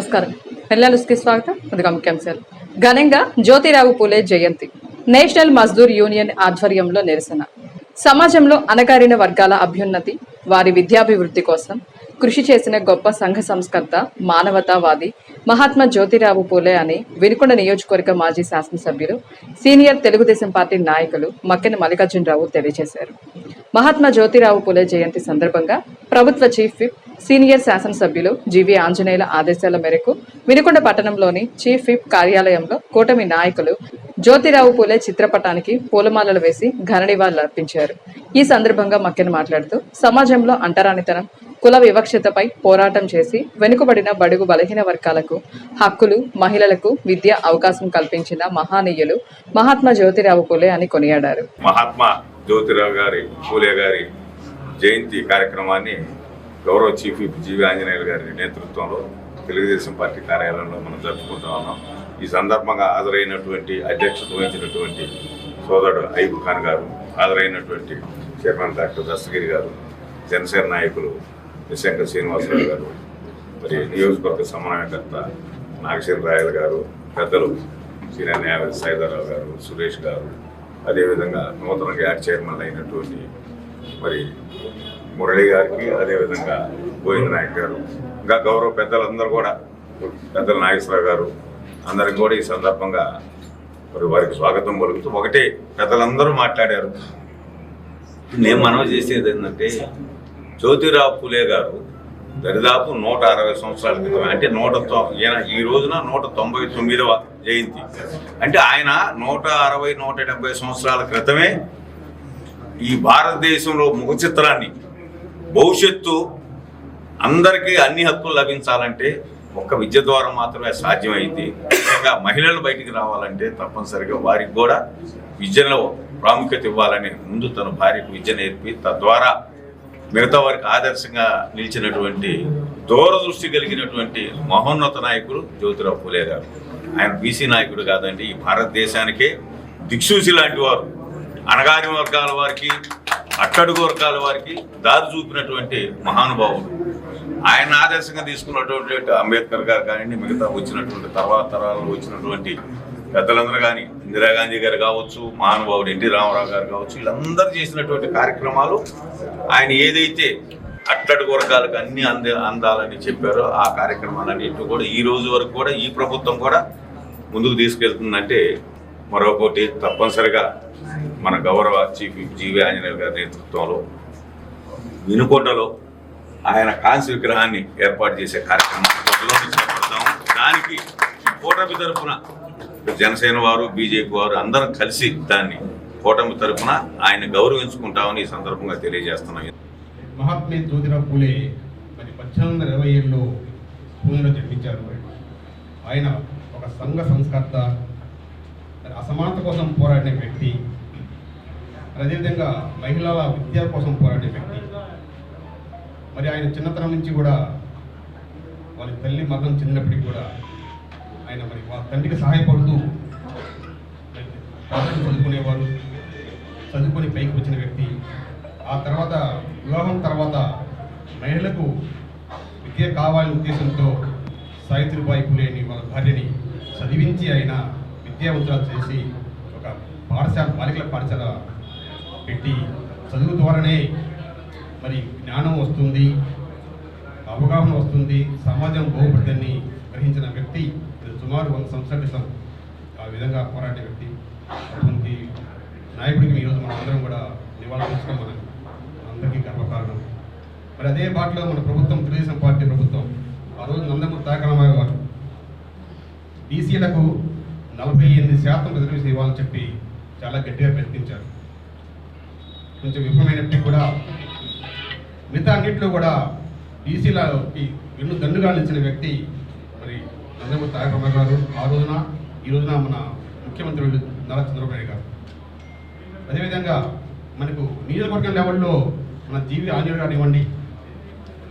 నమస్కారం. న్యూస్కి స్వాగతం. ముందుగా ముఖ్యాంశాలు. ఘనంగా జ్యోతిరావు పూలే జయంతి. నేషనల్ మజ్దూర్ యూనియన్ ఆధ్వర్యంలో నిరసన. సమాజంలో అణగారిన వర్గాల అభ్యున్నతి, వారి విద్యాభివృద్ధి కోసం కృషి చేసిన గొప్ప సంఘ సంస్కర్త, మానవతావాది మహాత్మా జ్యోతిరావు పూలే అని వినుకొండ నియోజకవర్గ మాజీ శాసనసభ్యులు, సీనియర్ తెలుగుదేశం పార్టీ నాయకులు మక్కెన మల్లికార్జునరావు తెలియజేశారు. మహాత్మా జ్యోతిరావు పూలే జయంతి సందర్భంగా ప్రభుత్వ చీఫ్ విప్, సీనియర్ శాసనసభ్యులు జీవీ ఆంజనేయుల ఆదేశాల మేరకు వినుకొండ పట్టణంలోని చీఫ్ విప్ కార్యాలయంలో కూటమి నాయకులు జ్యోతిరావు పూలే చిత్రపటానికి పూలమాలలు వేసి ఘన నివాళులర్పించారు. ఈ సందర్భంగా మక్కెన మాట్లాడుతూ సమాజంలో అంటరానితనం, కుల వివక్షతపై పోరాటం చేసి వెనుకబడిన బడుగు బలహీన వర్గాలకు హక్కులు, మహిళలకు విద్య అవకాశం కల్పించిన మహానీయులు మహాత్మా జ్యోతిరావు పూలే అని కొనియాడారు. మహాత్మా జ్యోతిరావు గారి పూలే గారి జయంతి కార్యక్రమాన్ని గౌరవ చీఫ్ విప్ జీవీ ఆంజనేయులు గారి నేతృత్వంలో తెలుగుదేశం పార్టీ కార్యాలయంలో మనం జరుపుకుంటా ఉన్నాం. ఈ సందర్భంగా హాజరైనటువంటి అధ్యక్షత వహించినటువంటి సోదరుడు అయ్యూబ్ ఖాన్ గారు, హాజరైనటువంటి చైర్మన్ డాక్టర్ దస్తగిరి గారు, జనసేన నాయకులు నిశంక శ్రీనివాసరావు గారు, మరి నియోజకవర్గ సమన్వయకర్త నాగశేన రాయల్ గారు, పెద్దలు సీనియర్ న్యాయవాది సైదారావు గారు, సురేష్ గారు, అదేవిధంగా నూతనంగా యాడ్ చైర్మన్ అయినటువంటి మరి మురళి గారికి, అదేవిధంగా గోవింద నాయక్ గారు, ఇంకా గౌరవ పెద్దలందరూ కూడా, పెద్దల నాగేశ్వరరావు గారు, అందరికి కూడా ఈ సందర్భంగా మరి వారికి స్వాగతం పలుకుతూ ఒకటే పెద్దలందరూ మాట్లాడారు. నేను మనవి చేసేది ఏంటంటే, జ్యోతిరావు పూలే గారు దరిదాపు 160 సంవత్సరాల క్రితం, అంటే ఈ రోజున 199వ జయంతి, అంటే ఆయన 160-170 సంవత్సరాల క్రితమే ఈ భారతదేశంలో ముఖ చిత్రాన్ని, భవిష్యత్తు అందరికీ అన్ని హక్కులు లభించాలంటే ఒక్క విద్య ద్వారా మాత్రమే సాధ్యమైంది. ఇంకా మహిళలు బయటికి రావాలంటే తప్పనిసరిగా వారికి కూడా విద్యలో ప్రాముఖ్యత ఇవ్వాలని ముందు తన భార్యకు విద్య నేర్పి తద్వారా మిగతా వారికి ఆదర్శంగా నిలిచినటువంటి దూరదృష్టి కలిగినటువంటి మహోన్నత నాయకుడు జ్యోతిరావు పూలే గారు. ఆయన బీసీ నాయకుడు కాదండి, ఈ భారతదేశానికే దిక్సూచి లాంటి వారు. అణగారి వర్గాల వారికి, అట్టడుగు వర్గాల వారికి దారి చూపినటువంటి మహానుభావుడు. ఆయన ఆదర్శంగా తీసుకున్నటువంటి అంబేద్కర్ గారు కానివ్వండి, మిగతా వచ్చినటువంటి తర్వాత తరాల్లో వచ్చినటువంటి పెద్దలందరూ కానీ, ఇందిరాగాంధీ గారు కావచ్చు, మహానుభావుడు ఎన్టీ రామారావు గారు కావచ్చు, వీళ్ళందరూ చేసినటువంటి కార్యక్రమాలు ఆయన ఏదైతే అట్టడుగు వర్గాలకు అన్ని అందాలని చెప్పారో ఆ కార్యక్రమాలన్నింటినీ కూడా ఈ రోజు వరకు కూడా ఈ ప్రభుత్వం కూడా ముందుకు తీసుకెళ్తుందంటే మరొకటి తప్పనిసరిగా మన గౌరవ చీఫ్ జీవీ ఆంజనేయులు గారి నేతృత్వంలో వినుకొండలో ఆయన కాంస్య విగ్రహాన్ని ఏర్పాటు చేసే కార్యక్రమం చేపడతాము. దానికి కూటమి తరఫున జనసేన వారు, బీజేపీ వారు అందరం కలిసి దాన్ని కూటమి తరఫున ఆయన గౌరవించుకుంటామని ఈ సందర్భంగా తెలియజేస్తున్నాం. మహాత్మా జ్యోతిరావు పూలే మరి 1827లో పూణేలో జన్మించారు. ఆయన ఒక సంఘ సంస్కర్త, అసమానత కోసం పోరాడిన వ్యక్తి, అదేవిధంగా మహిళల విద్య కోసం పోరాడే వ్యక్తి. మరి ఆయన చిన్నతనం నుంచి కూడా వాళ్ళ తల్లి మరణం చెందినప్పటికీ కూడా ఆయన మరి వాళ్ళ తండ్రికి సహాయపడుతూ చదువుకునేవారు, చదువుకొని పైకి వచ్చిన వ్యక్తి. ఆ తర్వాత వివాహం తర్వాత మహిళలకు విద్య కావాలనే ఉద్దేశంతో సావిత్రిబాయి పూలేని వాళ్ళ భార్యని చదివించి ఆయన విద్యావంతురాలు చేసి ఒక పాఠశాల, బాలికల పాఠశాల పెట్టి చదువు ద్వారానే మరి జ్ఞానం వస్తుంది, అవగాహన వస్తుంది, సమాజం బాగుపడుతుందని గ్రహించిన వ్యక్తి. సుమారు 100 సంవత్సరాల క్రితం ఆ విధంగా పోరాడే వ్యక్తి. అటువంటి నాయకుడికి ఈరోజు మనం అందరం కూడా నివాళులర్పించడం మన అందరికీ గర్వకారణం. మరి అదే బాటలో మన ప్రభుత్వం, తెలుగుదేశం పార్టీ ప్రభుత్వం, ఆ రోజు నందమూరి తారక రామారావు గారు బీసీలకు 48% రిజర్వేషన్ ఇవ్వాలని చెప్పి చాలా గట్టిగా ప్రయత్నించారు. కొంచెం విఫలమైనప్పటికీ కూడా మిగతా అన్నింటిలో కూడా బీసీలకి వెన్ను దన్నుగా నిలిచిన వ్యక్తి మరి నందమూరి తారక రామారావు గారు. ఆ రోజున ఈ రోజున మన ముఖ్యమంత్రి నారా చంద్రబాబు నాయుడు గారు. అదేవిధంగా మనకు నియోజకవర్గం లెవెల్లో మన జీవీ ఆంజనేయులు గారు ఇవ్వండి,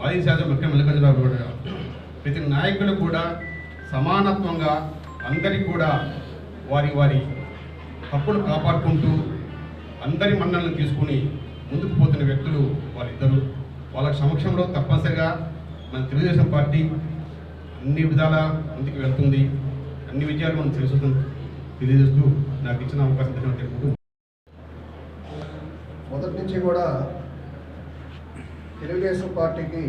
మాజీ శాసన ముఖ్యమంత్రి మల్లికార్జునరావు గారు, ప్రతి నాయకులు కూడా సమానత్వంగా అందరికీ కూడా వారి వారి హక్కులు కాపాడుకుంటూ అందరి మన్నలను తీసుకుని ముందుకు పోతున్న వ్యక్తులు వారిద్దరు. వాళ్ళ సమక్షంలో తప్పనిసరిగా మన తెలుగుదేశం పార్టీ అన్ని విధాల ముందుకు వెళ్తుంది, అన్ని విజయాలు మనం తెలియజేస్తూ నాకు ఇచ్చిన అవకాశం తెలుపుతూ మొదటి నుంచి కూడా తెలుగుదేశం పార్టీకి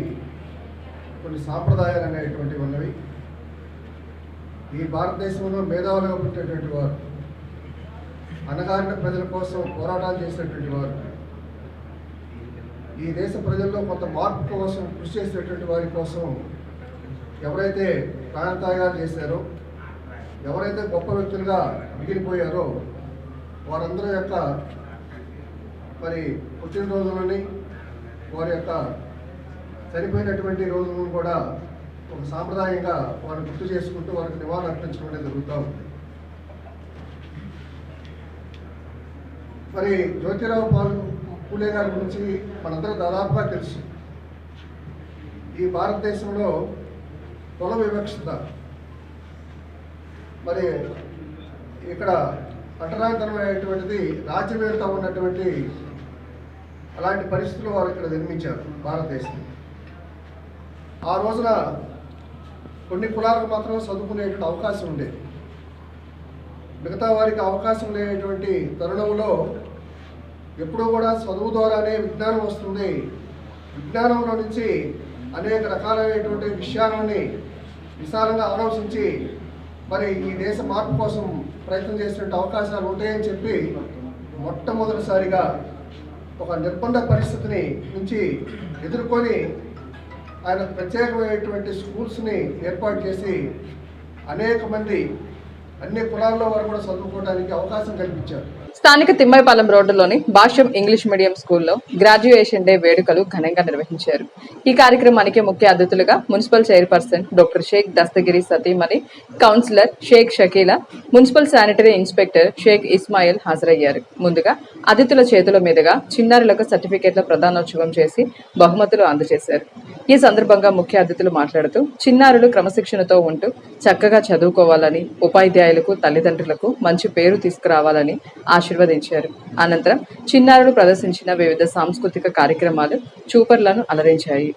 కొన్ని సాంప్రదాయాలు అనేటువంటివి ఉన్నవి. ఈ భారతదేశంలో మేధావులుగా పుట్టినటువంటి వారు, అణగారిన ప్రజల కోసం పోరాటాలు చేసినటువంటి వారు, ఈ దేశ ప్రజల్లో కొంత మార్పు కోసం కృషి చేసినటువంటి వారి కోసం ఎవరైతే ప్రాణత్యాగాలు చేశారో, ఎవరైతే గొప్ప వ్యక్తులుగా మిగిలిపోయారో వారందరి యొక్క మరి పుట్టినరోజులని, వారి యొక్క చనిపోయినటువంటి రోజులను కూడా ఒక సాంప్రదాయంగా వారిని గుర్తు చేసుకుంటూ వారికి నివాళులు అర్పించడం అనేది జరుగుతూ ఉంది. మరి జ్యోతిరావు పూలే గారి గురించి మనందరూ దాదాపుగా తెలుసు. ఈ భారతదేశంలో కుల వివక్షత, మరి ఇక్కడ అంటరానితనమైనటువంటిది రాజ్యమేలుతా ఉన్నటువంటి అలాంటి పరిస్థితులు వారు ఇక్కడ నిర్మించారు భారతదేశం. ఆ రోజున కొన్ని కులాలకు మాత్రం చదువుకునేటువంటి అవకాశం ఉండేది, మిగతా వారికి అవకాశం లేనటువంటి తరుణంలో ఎప్పుడూ కూడా చదువు ద్వారానే విజ్ఞానం వస్తుంది, విజ్ఞానంలో నుంచి అనేక రకాలైనటువంటి విషయాలని విశాలంగా ఆలోచించి మరి ఈ దేశ మార్పు కోసం ప్రయత్నం చేసినట్టు అవకాశాలు ఉంటాయని చెప్పి మొట్టమొదటిసారిగా ఒక నిర్బంధ పరిస్థితిని నుంచి ఎదుర్కొని ఆయన ప్రత్యేకమైనటువంటి స్కూల్స్ని ఏర్పాటు చేసి అనేక మంది అన్ని కులాల్లో వారు కూడా చదువుకోవడానికి అవకాశం కల్పించారు. స్థానిక తిమ్మైపాలెం రోడ్డులోని భాష్యం ఇంగ్లీష్ మీడియం స్కూల్లో గ్రాడ్యుయేషన్ డే వేడుకలు ఘనంగా నిర్వహించారు. ఈ కార్యక్రమానికి ముఖ్య అతిథులుగా municipal chairperson doctor Shaik Dastagiri సతీమణి, councillor Shaik Shakeela, municipal sanitary inspector Shaik Ismail హాజరయ్యారు. ముందుగా అతిథుల చేతుల మీదుగా చిన్నారులకు సర్టిఫికేట్ల ప్రదానోత్సవం చేసి బహుమతులు అందజేశారు. ఈ సందర్భంగా ముఖ్య అతిథులు మాట్లాడుతూ చిన్నారులు క్రమశిక్షణతో ఉంటూ చక్కగా చదువుకోవాలని, ఉపాధ్యాయులకు, తల్లిదండ్రులకు మంచి పేరు తీసుకురావాలని ఆశీర్వదించారు. అనంతరం చిన్నారులు ప్రదర్శించిన వివిధ సాంస్కృతిక కార్యక్రమాలు చూపర్లను అలరించాయి.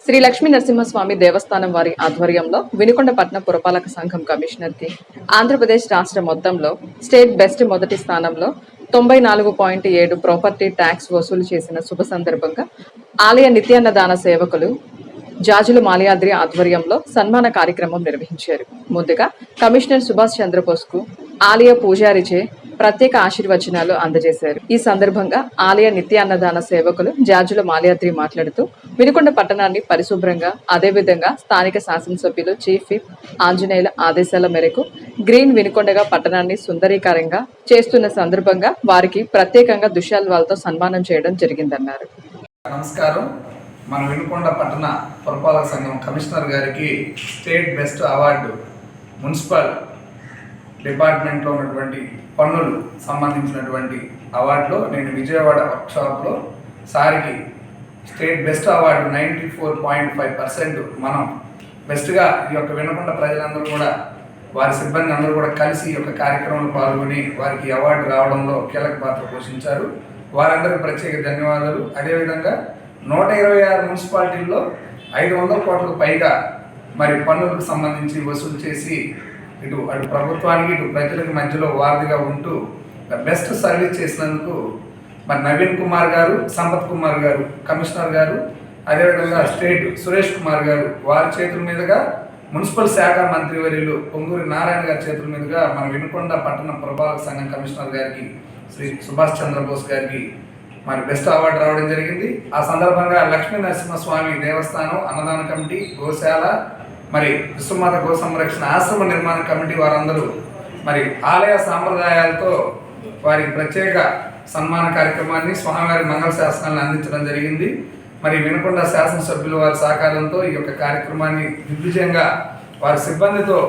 శ్రీ లక్ష్మీ నరసింహస్వామి దేవస్థానం వారి ఆధ్వర్యంలో వినుకొండపట్నం పురపాలక సంఘం కమిషనర్ కి ఆంధ్రప్రదేశ్ రాష్ట్ర మొత్తంలో స్టేట్ బెస్ట్ మొదటి స్థానంలో 94.7 ప్రాపర్టీ ట్యాక్స్ వసూలు చేసిన శుభ సందర్భంగా ఆలయ నిత్యాన్నదాన సేవకులు జాజుల మాల్యాద్రి ఆధ్వర్యంలో సన్మాన కార్యక్రమం నిర్వహించారు. ముందుగా కమిషనర్ సుభాష్ చంద్రబోస్కు ఆలయ పూజారిచే ప్రత్యేక ఆశీర్వచనాలు అందజేశారు. ఈ సందర్భంగా ఆలయ నిత్యాన్నదాన సేవకులు జాజుల మాల్యాద్రి మాట్లాడుతూ వినుకొండ పట్టణాన్ని పరిశుభ్రంగా, అదేవిధంగా స్థానిక శాసనసభ్యులు చీఫ్ విప్ ఆంజనేయుల ఆదేశాల మేరకు గ్రీన్ వినుకొండగా పట్టణాన్ని సుందరీకరంగా చేస్తున్న సందర్భంగా వారికి ప్రత్యేకంగా దుశ్శాల్వాలతో సన్మానం చేయడం జరిగిందన్నారు. నమస్కారం. మన వినుకొండ పట్టణ పురపాలక సంఘం కమిషనర్ గారికి స్టేట్ బెస్ట్ అవార్డు మున్సిపల్ డిపార్ట్మెంట్లో ఉన్నటువంటి పన్నులు సంబంధించినటువంటి అవార్డులో నేను విజయవాడ వర్క్షాప్లో సారికి స్టేట్ బెస్ట్ అవార్డు 94.5% మనం బెస్ట్గా ఈ యొక్క వినుకొండ ప్రజలందరూ కూడా, వారి సిబ్బంది అందరూ కూడా కలిసి ఈ యొక్క కార్యక్రమంలో పాల్గొని వారికి అవార్డు రావడంలో కీలక పాత్ర పోషించారు. వారందరికీ ప్రత్యేక ధన్యవాదాలు. అదేవిధంగా 126 మున్సిపాలిటీల్లో 500 కోట్లకు పైగా మరి పన్నులకు సంబంధించి వసూలు చేసి అటు ప్రభుత్వానికి ఇటు ప్రజలకు మధ్యలో వారధిగా ఉంటూ బెస్ట్ సర్వీస్ చేసినందుకు మరి నవీన్ కుమార్ గారు, సంపత్ కుమార్ గారు కమిషనర్ గారు, అదేవిధంగా స్టేట్ సురేష్ కుమార్ గారు వారి చేతుల మీదుగా, మున్సిపల్ శాఖ మంత్రివర్యులు పొంగూరి నారాయణ గారి చేతుల మీదుగా మన వినుకొండ పట్టణ పురపాలక సంఘం కమిషనర్ గారికి శ్రీ సుభాష్ చంద్రబోస్ గారికి మరి బెస్ట్ అవార్డు రావడం జరిగింది. ఆ సందర్భంగా లక్ష్మీ నరసింహస్వామి దేవస్థానం, అన్నదాన కమిటీ, గోశాల, మరి విశ్వమాత గో సంరక్షణ ఆశ్రమ నిర్మాణ కమిటీ వారందరూ మరి ఆలయ సాంప్రదాయాలతో వారి ప్రత్యేక సన్మాన కార్యక్రమాన్ని, స్వామివారి మంగళ శాసనాలను అందించడం జరిగింది. మరి వినుకొండ శాసనసభ్యుల వారి సహకారంతో ఈ యొక్క కార్యక్రమాన్ని దిగ్విజయంగా వారి సిబ్బందితో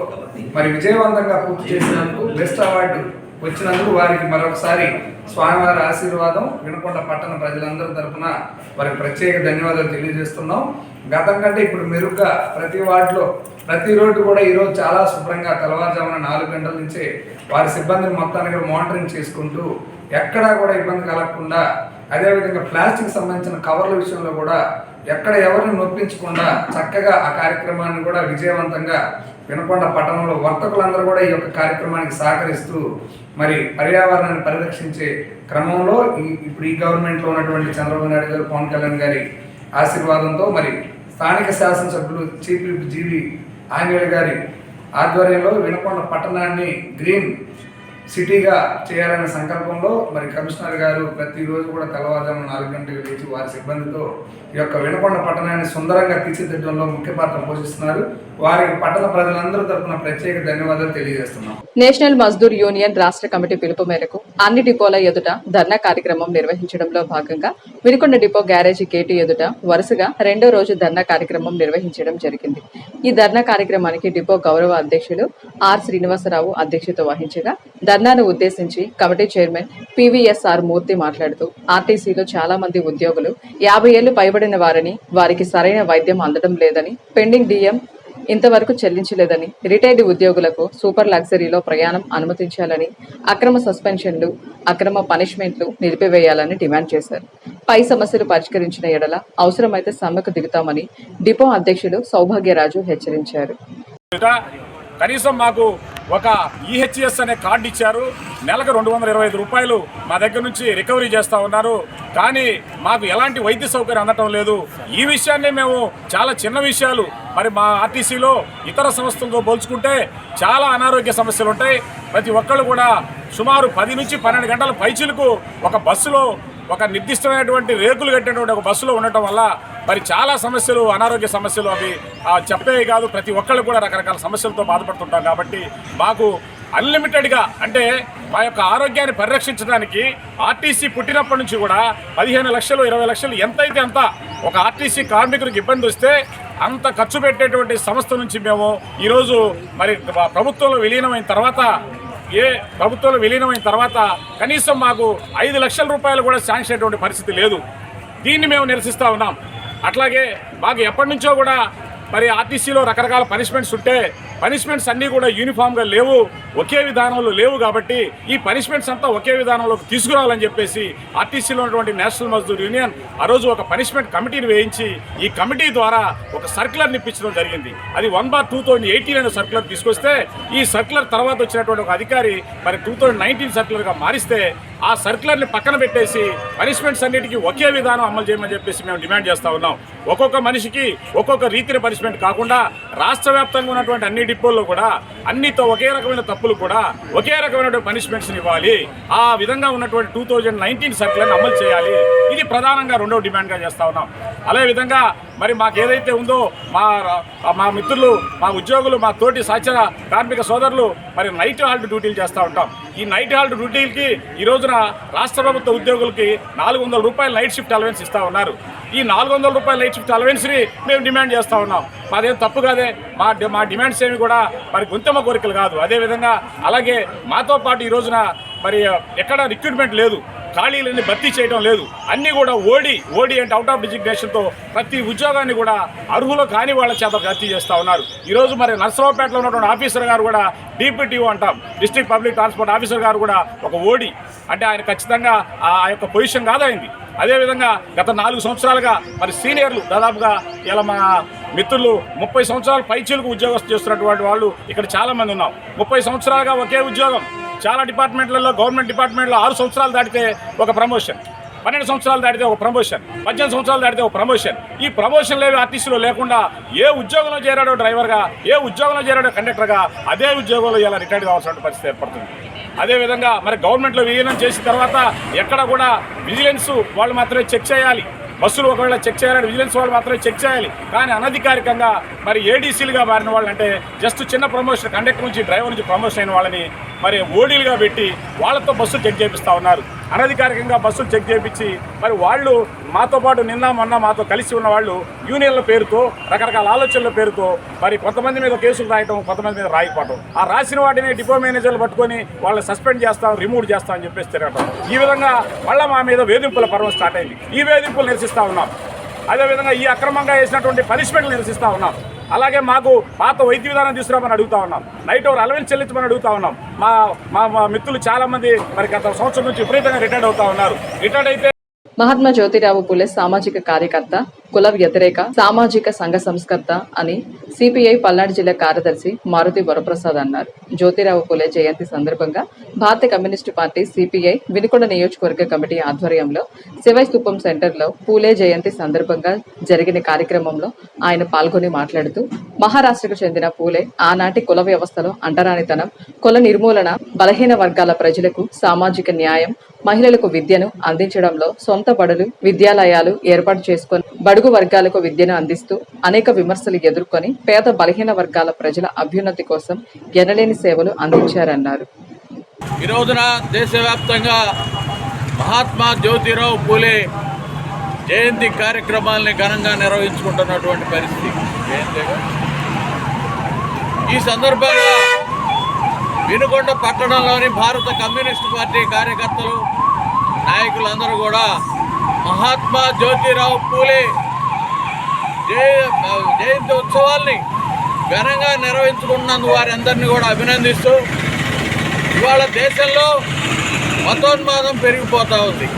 మరి విజయవంతంగా పూర్తి చేసినందుకు బెస్ట్ అవార్డు వచ్చినందుకు వారికి మరొకసారి స్వామివారి ఆశీర్వాదం వినుకొండ పట్టణ ప్రజలందరి తరఫున వారికి ప్రత్యేక ధన్యవాదాలు తెలియజేస్తున్నాం. గతం కంటే ఇప్పుడు మెరుగ్గా ప్రతి వార్డులో ప్రతి రోడ్డు కూడా ఈరోజు చాలా శుభ్రంగా తెల్లవారుజామున 4 గంటల నుంచే వారి సిబ్బందిని మొత్తానికి మానిటరింగ్ చేసుకుంటూ ఎక్కడా కూడా ఇబ్బంది కలగకుండా, అదేవిధంగా ప్లాస్టిక్ సంబంధించిన కవర్ల విషయంలో కూడా ఎక్కడ ఎవరిని నొప్పించకుండా చక్కగా ఆ కార్యక్రమాన్ని కూడా విజయవంతంగా వినుకొండ పట్టణంలో వర్తకులందరూ కూడా ఈ యొక్క కార్యక్రమానికి సహకరిస్తూ మరి పర్యావరణాన్ని పరిరక్షించే క్రమంలో ఇప్పుడు ఈ గవర్నమెంట్లో ఉన్నటువంటి చంద్రబాబు నాయుడు గారు, పవన్ కళ్యాణ్ గారి ఆశీర్వాదంతో మరి స్థానిక శాసనసభ్యులు చీఫ్ విప్ జీవి ఆంజనేయులు గారి ఆధ్వర్యంలో వినుకొండ పట్టణాన్ని గ్రీన్ సిటీగా చేయాలనే సంకల్పంలో మరి కమిషనర్ గారు ప్రతిరోజు కూడా తెల్లవారుజామున 4 గంటలకు లేచి వారి సిబ్బందితో ఈ యొక్క వినుకొండ పట్టణాన్ని సుందరంగా తీర్చిదిద్దడంలో ముఖ్య పాత్ర పోషిస్తున్నారు. వారికి పట్టణ ప్రజలందరూ తరఫున ప్రత్యేక ధన్యవాదాలు తెలియజేస్తున్నాం. నేషనల్ మజ్దూర్ యూనియన్ రాష్ట్ర కమిటీ పిలుపు మేరకు అన్ని డిపోల ఎదుట ధర్నా కార్యక్రమం నిర్వహించడంలో భాగంగా వినుకొండ డిపో గ్యారేజీ గేటు ఎదుట వరుసగా 2వ రోజు ధర్నా కార్యక్రమం నిర్వహించడం జరిగింది. ఈ ధర్నా కార్యక్రమానికి డిపో గౌరవ అధ్యక్షులు ఆర్ శ్రీనివాసరావు అధ్యక్షత వహించగా ధర్నాను ఉద్దేశించి కమిటీ చైర్మన్ పివిఎస్ఆర్ మూర్తి మాట్లాడుతూ ఆర్టీసీలో చాలా మంది ఉద్యోగులు 50 ఏళ్లు పైబడిన వారని, వారికి సరైన వైద్యం అందడం లేదని, పెండింగ్ డిఎం ఇంతవరకు చెల్లించలేదని, రిటైర్డ్ ఉద్యోగులకు సూపర్ లగ్జరీలో ప్రయాణం అనుమతించాలని, అక్రమ సస్పెన్షన్లు, అక్రమ పనిష్మెంట్లు నిలిపివేయాలని డిమాండ్ చేశారు. పై సమస్యలు పరిష్కరించిన ఎడల అవసరమైతే సమ్మెకు దిగుతామని డిపో అధ్యక్షుడు సౌభాగ్యరాజు హెచ్చరించారు. కనీసం మాకు ఒక ఈహెచ్ఎస్ అనే కార్డు ఇచ్చారు. నెలకు 225 రూపాయలు మా దగ్గర నుంచి రికవరీ చేస్తూ ఉన్నారు. కానీ మాకు ఎలాంటి వైద్య సౌకర్యం అందటం లేదు. ఈ విషయాన్ని మేము చాలా చిన్న విషయాలు మరి మా ఆర్టీసీలో ఇతర సంస్థలతో పోల్చుకుంటే చాలా అనారోగ్య సమస్యలు ఉంటాయి. ప్రతి ఒక్కళ్ళు కూడా సుమారు 10 నుంచి 12 గంటల పైచిలకు ఒక బస్సులో ఒక నిర్దిష్టమైనటువంటి రేకులు కట్టినటువంటి ఒక బస్సులో ఉండటం వల్ల మరి చాలా సమస్యలు, అనారోగ్య సమస్యలు అవి చెప్పేవి కాదు. ప్రతి ఒక్కళ్ళు కూడా రకరకాల సమస్యలతో బాధపడుతుంటాం. కాబట్టి మాకు అన్లిమిటెడ్గా అంటే మా యొక్క ఆరోగ్యాన్ని పరిరక్షించడానికి ఆర్టీసీ పుట్టినప్పటి నుంచి కూడా 15 లక్షలు 20 లక్షలు ఎంతైతే అంత ఒక ఆర్టీసీ కార్మికుడికి ఇబ్బంది వస్తే అంత ఖర్చు పెట్టేటువంటి సంస్థ నుంచి మేము ఈరోజు మరి ప్రభుత్వంలో విలీనమైన తర్వాత కనీసం మాకు 5 లక్షల రూపాయలు కూడా శాంక్షన్ అయ్యేటువంటి పరిస్థితి లేదు. దీన్ని మేము నిరసిస్తూ ఉన్నాం. అట్లాగే మాకు ఎప్పటి నుంచో కూడా మరి ఆర్టీసీలో రకరకాల పనిష్మెంట్స్ ఉంటే పనిష్మెంట్స్ అన్నీ కూడా యూనిఫామ్గా లేవు, ఒకే విధానంలో లేవు. కాబట్టి ఈ పనిష్మెంట్స్ అంతా ఒకే విధానంలోకి తీసుకురావాలని చెప్పేసి ఆర్టీసీలో ఉన్నటువంటి నేషనల్ మజ్దూర్ యూనియన్ ఆ రోజు ఒక పనిష్మెంట్ కమిటీని వేయించి ఈ కమిటీ ద్వారా ఒక సర్క్యులర్ని ఇప్పించడం జరిగింది. అది 1/2018 అనే సర్క్యులర్ తీసుకొస్తే ఈ సర్క్యులర్ తర్వాత వచ్చినటువంటి ఒక అధికారి మరి 2019 సర్క్యులర్గా మారిస్తే ఆ సర్క్యులర్ని పక్కన పెట్టేసి పనిష్మెంట్స్ అన్నిటికీ ఒకే విధానం అమలు చేయమని చెప్పేసి మేము డిమాండ్ చేస్తూ ఉన్నాం. ఒక్కొక్క మనిషికి ఒక్కొక్క రీతిని పనిష్మెంట్ కాకుండా రాష్ట్ర వ్యాప్తంగా ఉన్నటువంటి అన్ని డిపోల్లో కూడా అన్నితో ఒకే రకమైన తప్పులు కూడా ఒకే రకమైనటువంటి పనిష్మెంట్స్ని ఇవ్వాలి. ఆ విధంగా ఉన్నటువంటి 2019 సర్క్యులర్ని అమలు చేయాలి. ఇది ప్రధానంగా 2వ డిమాండ్గా చేస్తూ ఉన్నాం. అదేవిధంగా మరి మాకు ఏదైతే ఉందో మా మిత్రులు, మా ఉద్యోగులు, మా తోటి సహచర కార్మిక సోదరులు మరి నైట్ హాల్ట్ డ్యూటీలు చేస్తూ ఉంటాం. ఈ నైట్ హాల్ట్ డ్యూటీలకి ఈ రోజున రాష్ట్ర ప్రభుత్వ ఉద్యోగులకి 400 రూపాయలు నైట్ షిఫ్ట్ అలవెన్స్ ఇస్తూ ఉన్నారు. ఈ 400 రూపాయల నైట్ షిఫ్ట్ అలవెన్స్ని మేము డిమాండ్ చేస్తూ ఉన్నాం. మాదేం తప్పు కాదే, మా డిమాండ్స్ ఏమి కూడా మరి గొంతెమ్మ కోరికలు కాదు. అదేవిధంగా అలాగే మాతో పాటు ఈ రోజున మరి ఎక్కడ రిక్రూట్మెంట్ లేదు, ఖాళీలన్నీ భర్తీ చేయడం లేదు. అన్నీ కూడా ఓడి అంటే అవుట్ ఆఫ్ డిజిగ్నేషన్తో ప్రతి ఉద్యోగాన్ని కూడా అర్హులు కాని వాళ్ళ చేత భర్తీ చేస్తూ ఉన్నారు. ఈరోజు మరి నర్సరావుపేటలో ఉన్నటువంటి ఆఫీసర్ గారు కూడా డిపిటిఓ అంటాం, డిస్ట్రిక్ట్ పబ్లిక్ ట్రాన్స్పోర్ట్ ఆఫీసర్ గారు కూడా ఒక ఓడి అంటే ఆయన ఖచ్చితంగా ఆ యొక్క పొజిషన్ కాదైంది. అదేవిధంగా గత 4 సంవత్సరాలుగా మరి సీనియర్లు దాదాపుగా ఇలా మా మిత్రులు 30 సంవత్సరాల పైచీలకు ఉద్యోగస్తులు చేస్తున్నటువంటి వాళ్ళు ఇక్కడ చాలామంది ఉన్నాం. 30 సంవత్సరాలుగా ఒకే ఉద్యోగం. చాలా డిపార్ట్మెంట్లలో, గవర్నమెంట్ డిపార్ట్మెంట్లో 6 సంవత్సరాలు దాటితే ఒక ప్రమోషన్. 12 సంవత్సరాలు దాటితే ఒక ప్రమోషన్, 18 సంవత్సరాలు దాటితే ఒక ప్రమోషన్. ఈ ప్రమోషన్లు ఏవి ఆర్టీసీలో లేకుండా ఏ ఉద్యోగంలో చేరాడో డ్రైవర్గా, ఏ ఉద్యోగంలో చేరాడో కండక్టర్గా, అదే ఉద్యోగంలో ఇలా రిటైర్డ్ కావాల్సిన పరిస్థితి ఏర్పడుతుంది. అదేవిధంగా మరి గవర్నమెంట్లో విలీనం చేసిన తర్వాత ఎక్కడ కూడా విజిలెన్స్ వాళ్ళు మాత్రమే చెక్ చేయాలి, బస్సులు ఒకవేళ చెక్ చేయాలని విజిలెన్స్ వాళ్ళు మాత్రమే చెక్ చేయాలి. కానీ అనధికారికంగా మరి ఏడీసీలుగా మారిన వాళ్ళు, అంటే జస్ట్ చిన్న ప్రమోషన్, కండక్టర్ నుంచి డ్రైవర్ నుంచి ప్రమోషన్ అయిన వాళ్ళని మరి ఓడీలుగా పెట్టి వాళ్ళతో బస్సులు చెక్ చేపిస్తూ ఉన్నారు. అనధికారికంగా బస్సులు చెక్ చేయించి మరి వాళ్ళు మాతో పాటు నిన్న మొన్న మాతో కలిసి ఉన్న వాళ్ళు యూనియన్ల పేరుతో, రకరకాల ఆలోచనల పేరుతో మరి కొంతమంది మీద కేసులు రాయటం, కొంతమంది మీద రాయకపోవటం, ఆ రాసిన వాటిని డిపో మేనేజర్లు పట్టుకొని వాళ్ళని సస్పెండ్ చేస్తాం, రిమూవ్ చేస్తామని చెప్పేసి తిరగటం. ఈ విధంగా మళ్ళీ మా మీద వేధింపుల పర్వం స్టార్ట్ అయింది. ఈ వేధింపులు నిరసిస్తూ ఉన్నాం. అదేవిధంగా ఈ అక్రమంగా వేసినటువంటి పనిష్మెంట్లు నిరసిస్తూ ఉన్నాం. అలాగే మాకు పాత వైద్య విధానం తీసుకురామని అడుగుతా ఉన్నాం, నైట్ ఓవర్ అలవెన్స్ చెల్లించమని అడుగుతా ఉన్నాం. మా మిత్రులు చాలామంది మరి గత సంవత్సరం నుంచి విపరీతంగా రిటైర్డ్ అవుతా ఉన్నారు. రిటైర్డ్ అయితే మహాత్మా జ్యోతిరావు పూలే సామాజిక కార్యకర్త, కుల వ్యతిరేక సామాజిక సంఘ సంస్కర్త అని సిపిఐ పల్నాడు జిల్లా కార్యదర్శి మారుతి వరప్రసాద్ అన్నారు. జ్యోతిరావు పూలే జయంతి సందర్భంగా భారత కమ్యూనిస్టు పార్టీ సిపిఐ వినుకొండ నియోజకవర్గ కమిటీ ఆధ్వర్యంలో శివస్తూపం సెంటర్లో పూలే జయంతి సందర్భంగా జరిగిన కార్యక్రమంలో ఆయన పాల్గొని మాట్లాడుతూ, మహారాష్ట్రకు చెందిన పూలే ఆనాటి కుల వ్యవస్థలో అంటరానితనం, కుల నిర్మూలన, బలహీన వర్గాల ప్రజలకు సామాజిక న్యాయం, మహిళలకు విద్యను అందించడంలో సొంత బడులు, విద్యాలయాలు ఏర్పాటు చేసుకుని బడుగు వర్గాలకు విద్యను అందిస్తూ అనేక విమర్శలు ఎదుర్కొని పేద బలహీన వర్గాల ప్రజల అభ్యున్నతి కోసం ఎనలేని సేవలు అందించారన్నారు. ఈ రోజున దేశవ్యాప్తంగా మహాత్మా జ్యోతిరావు పూలే జయంతి కార్యక్రమాలని ఘనంగా నిర్వహించుకుంటున్నటువంటి పరిస్థితి. ఈ సందర్భంగా వినుకొండ పట్టణంలోని భారత కమ్యూనిస్టు పార్టీ కార్యకర్తలు, నాయకులందరూ కూడా మహాత్మా జ్యోతిరావు పూలే జయంతి ఉత్సవాల్ని ఘనంగా నిర్వహించుకున్నందుకు వారందరినీ కూడా అభినందిస్తూ, ఇవాళ దేశంలో మతోన్మాదం పెరిగిపోతూ ఉంది,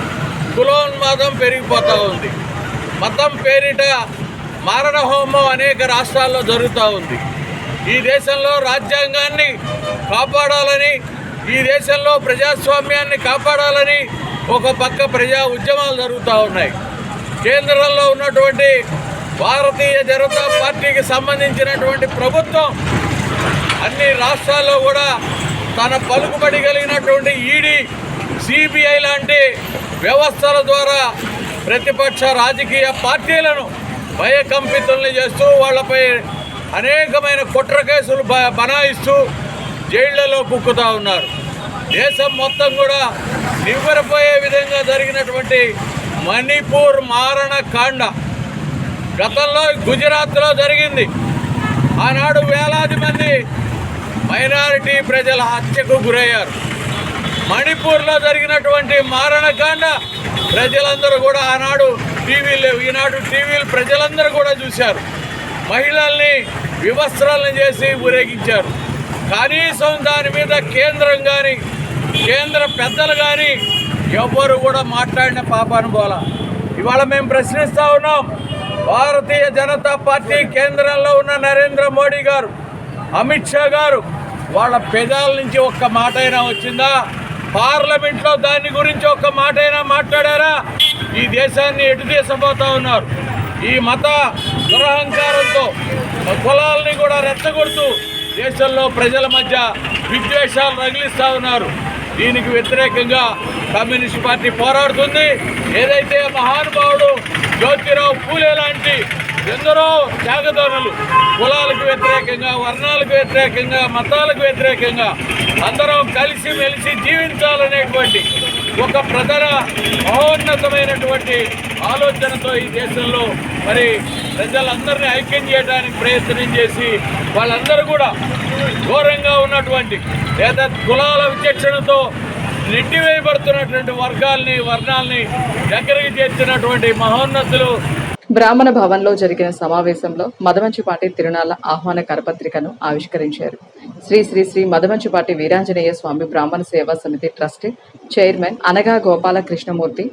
కులోన్మాదం పెరిగిపోతూ ఉంది, మతం పేరిట మారణ హోమం అనేక రాష్ట్రాల్లో జరుగుతూ ఉంది. ఈ దేశంలో రాజ్యాంగాన్ని కాపాడాలని, ఈ దేశంలో ప్రజాస్వామ్యాన్ని కాపాడాలని ఒక పక్క ప్రజా ఉద్యమాలు జరుగుతూ ఉన్నాయి. కేంద్రంలో ఉన్నటువంటి భారతీయ జనతా పార్టీకి సంబంధించినటువంటి ప్రభుత్వం అన్ని రాష్ట్రాల్లో కూడా తన పలుకుబడి కలిగినటువంటి ఈడీ, సిబిఐ లాంటి వ్యవస్థల ద్వారా ప్రతిపక్ష రాజకీయ పార్టీలను భయకంపితుల్ని చేస్తూ వాళ్ళపై అనేకమైన కుట్ర కేసులు బనాయిస్తూ జైళ్లలో కుక్కుతూ ఉన్నారు. దేశం మొత్తం కూడా నివ్వెరపోయే విధంగా జరిగినటువంటి మణిపూర్ మారణ కాండ గతంలో గుజరాత్లో జరిగింది. ఆనాడు వేలాది మంది మైనారిటీ ప్రజల హత్యకు గురయ్యారు. మణిపూర్లో జరిగినటువంటి మారణకాండ ప్రజలందరూ కూడా ఆనాడు ఈనాడు టీవీలు ప్రజలందరూ కూడా చూశారు. మహిళల్ని వివస్త్రాలను చేసి ఊరేగించారు. కనీసం దాని మీద కేంద్రం కానీ, కేంద్ర పెద్దలు కానీ ఎవ్వరు కూడా మాట్లాడిన పాపాను పోలా. ఇవాళ మేము ప్రశ్నిస్తూ ఉన్నాం, భారతీయ జనతా పార్టీ కేంద్రంలో ఉన్న నరేంద్ర మోడీ గారు, అమిత్ షా గారు, వాళ్ళ పెదాల నుంచి ఒక్క మాట అయినా వచ్చిందా? పార్లమెంట్లో దాని గురించి ఒక్క మాట అయినా మాట్లాడారా? ఈ దేశాన్ని ఎటు తీసుకుపోతా ఉన్నారు. ఈ మత దురహంకారంతో కులాలని కూడా రెచ్చగొడుతూ దేశంలో ప్రజల మధ్య విద్వేషాలు రగిలిస్తూ ఉన్నారు. దీనికి వ్యతిరేకంగా కమ్యూనిస్ట్ పార్టీ పోరాడుతుంది. ఏదైతే మహానుభావుడు జ్యోతిరావు పూలే లాంటి ఎందరో త్యాగదనులు కులాలకు వ్యతిరేకంగా, వర్ణాలకు వ్యతిరేకంగా, మతాలకు వ్యతిరేకంగా అందరం కలిసి మెలిసి జీవించాలనేటువంటి ఒక ప్రధాన మహోన్నతమైనటువంటి ఆలోచనతో ఈ దేశంలో మరి ప్రజలందరినీ ఐక్యం చేయడానికి ప్రయత్నం చేసి వాళ్ళందరూ కూడా ఘోరంగా ఉన్నటువంటి లేదా కులాల విచక్షణతో నెట్టివేయబడుతున్నటువంటి వర్ణాలని దగ్గరికి చేర్చినటువంటి మహోన్నతులు. బ్రాహ్మణ భవన్లో జరిగిన సమావేశంలో మదమంచిపాటి తిరునాళ్ల ఆహ్వాన కరపత్రికను ఆవిష్కరించారు. శ్రీ శ్రీ శ్రీ మదమంచిపాటి వీరాంజనేయ స్వామి బ్రాహ్మణ సేవా సమితి ట్రస్ట్ చైర్మన్ అనగా గోపాల కృష్ణమూర్తి,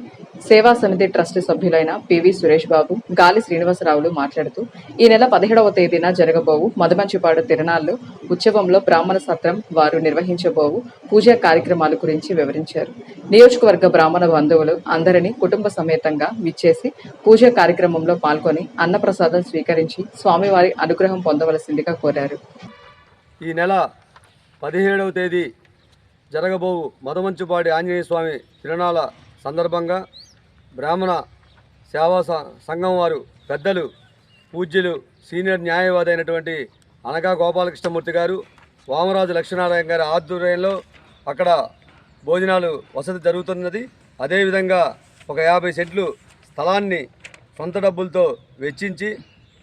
సేవా సమితి ట్రస్ట్ సభ్యులైన పివి సురేష్ బాబు, గాలి శ్రీనివాసరావులు మాట్లాడుతూ ఈ నెల 17వ తేదీన జరగబోవు మదమంచిపాడు తిరునాళ్లు ఉత్సవంలో బ్రాహ్మణ సత్రం వారు నిర్వహించబోవు పూజా కార్యక్రమాల గురించి వివరించారు. నియోజకవర్గ బ్రాహ్మణ బంధువులు అందరినీ కుటుంబ సమేతంగా విచ్చేసి పూజా కార్యక్రమంలో పాల్గొని అన్నప్రసాదం స్వీకరించి స్వామివారి అనుగ్రహం పొందవలసిందిగా కోరారు. ఈ నెల 17వ తేదీ జరగబోవు మదమంచిపాడి ఆంజనేయ స్వామి తిరునాళ్ళ సందర్భంగా బ్రాహ్మణ సేవా సంఘం వారు పెద్దలు పూజ్యులు సీనియర్ న్యాయవాది అయినటువంటి అనగా గోపాలకృష్ణమూర్తి గారు, వామరాజు లక్ష్మీనారాయణ గారి ఆధ్వర్యంలో అక్కడ భోజనాలు వసతి జరుగుతున్నది. అదేవిధంగా ఒక 50 సెంట్లు స్థలాన్ని సొంత డబ్బులతో వెచ్చించి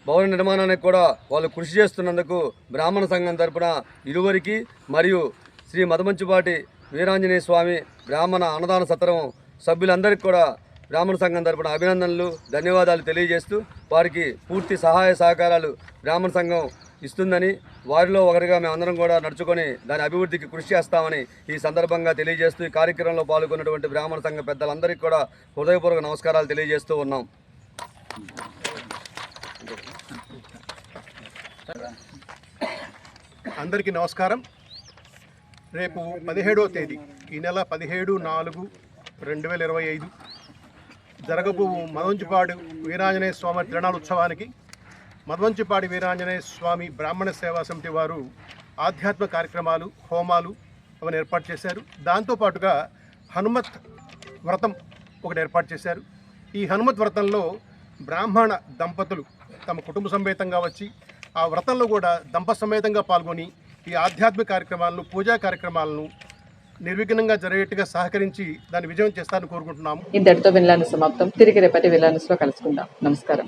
భవన నిర్మాణానికి కూడా వాళ్ళు కృషి చేస్తున్నందుకు బ్రాహ్మణ సంఘం తరపున ఇరువురికి మరియు శ్రీ మదమంచిపాటి వీరాంజనేయ స్వామి బ్రాహ్మణ అన్నదాన సత్రం సభ్యులందరికీ కూడా బ్రాహ్మణ సంఘం తరపున అభినందనలు, ధన్యవాదాలు తెలియజేస్తూ వారికి పూర్తి సహాయ సహకారాలు బ్రాహ్మణ సంఘం ఇస్తుందని, వారిలో ఒకరిగా మేమందరం కూడా నడుచుకొని దాని అభివృద్ధికి కృషి చేస్తామని ఈ సందర్భంగా తెలియజేస్తూ ఈ కార్యక్రమంలో పాల్గొన్నటువంటి బ్రాహ్మణ సంఘ పెద్దలందరికీ కూడా హృదయపూర్వక నమస్కారాలు తెలియజేస్తూ ఉన్నాం. అందరికీ నమస్కారం. రేపు 17వ తేదీ, ఈ నెల 17/4/2025 జరగబోవు మదమంచిపాడు వీరాంజనేయ స్వామి తిరునాళ్ళ ఉత్సవానికి మదమంచిపాడి వీరాంజనేయ స్వామి బ్రాహ్మణ సేవా సమితి వారు ఆధ్యాత్మ కార్యక్రమాలు, హోమాలు అవన్నీ ఏర్పాటు చేశారు. దాంతోపాటుగా హనుమత్ వ్రతం ఒకటి ఏర్పాటు చేశారు. ఈ హనుమత్ వ్రతంలో బ్రాహ్మణ దంపతులు తమ కుటుంబ సమేతంగా వచ్చి ఆ వ్రతంలో కూడా దంప సమేతంగా పాల్గొని ఈ ఆధ్యాత్మిక కార్యక్రమాలను, పూజా కార్యక్రమాలను నిర్విఘ్నంగా జరిగేట్టుగా సహకరించి దాన్ని విజయం చేస్తారని కోరుకుంటున్నాము. ఇంతటితో వినలాను సమాప్తం. తిరిగి రేపటి విలానస్లో కలుసుకుందాం. నమస్కారం.